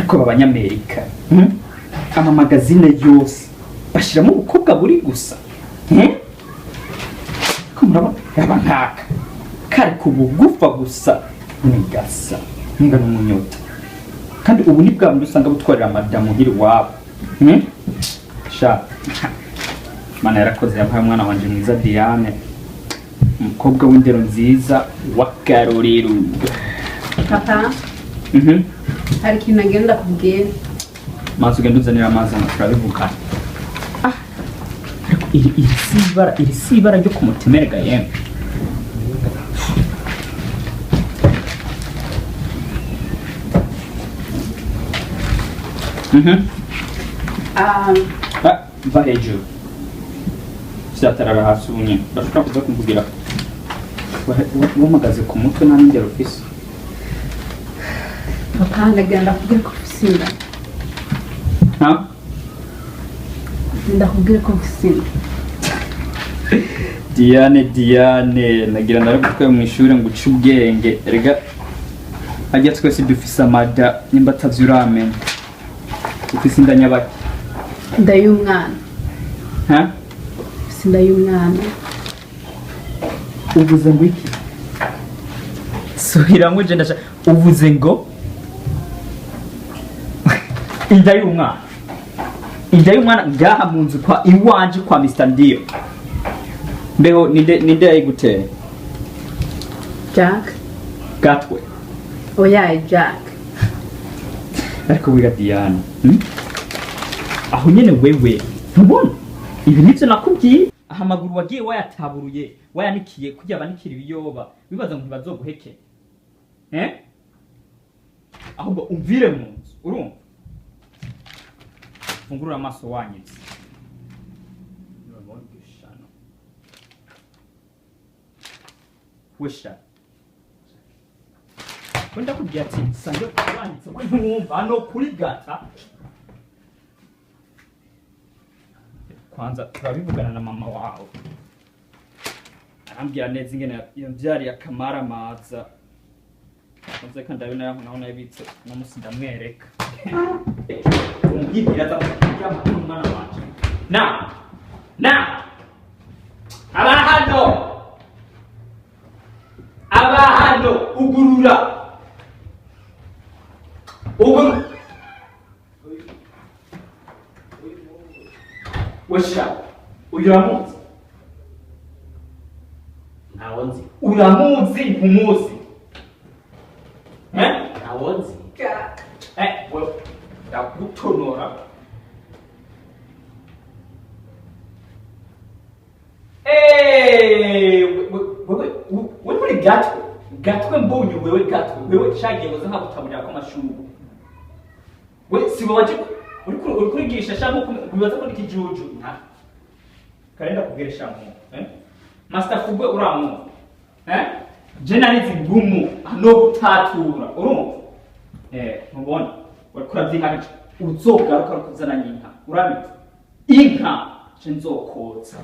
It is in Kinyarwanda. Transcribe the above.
ariko abanyamerika ama magazine yose bashiramo umukobwa buri gusa ko murabona yaba nkaka kari kubugufa gusa nigasa ninga n'umunyota kandi ubu ni bwa usanga butwarira madamu hiri wabo sha mana yarakoze yampaye umwana wanje mwiza Diane umukobwa w'indero nziza wa Karorero papa hari ikintu agenda kubwira maze ugenda uzanira amazi turabivuga iri sibara ryo kumutemerega yemwe va hejuru siyatarara hasi ubu nyine bashobora kuza kumvugira wamagaze ku mutwe nta n'indero ufise papa ndagenda kubwira ko ufise inda ndakubwira ko ufise inda Diane nagira narabutwe mu ishuri ngo uce ubwenge erega ajya twese dufise amada nimba atavyuramenya ufise inda nyabaki inda y'umwana ufise inda y'umwana uvuze ngo iki subiramwo je ndasha uvuze ngo inda y'umwana ngaha mu nzu kwa iwanje kwa Mr. Ndio mbeho ninde yayiguteye Jack Gatwe oya Jack ariko wiga Diane aho nyene wewe ntubona ibi nivyo nakubwiye aha maguru wagiye wayataburuye wayanikiye kujya banikira ibiyoba bibaza ngo bazoguheke ahubwo umvire mu nzu urumva fungurura amaso wanyitse wesha wenda kubwira ati sange wanyitse ko ntumva no kuri gata kwanza turabivugana na mama wawe arambwira neza ingene yavyari akamara maza maze kandi abona yaho naho nabitse no musi ndamwereka umugibira atakugira umwana wanje na abahano ugurura wesha uramuzi ntawonzi uramuzi ntumuzi ntawonzi wewe ndagutonora wewe muri gatwe mbonye wewe cagiye waza nkagutaburira ko amashubu we sibo waje uri kurigisha shamwe kubibaza ko ikijuju karenda kugeresha mu master fugwe uramu je narizi ngumu no gutatura urumva mubona wakora byinka uzogaruka kuzana nyinka urabita inka nzokotsa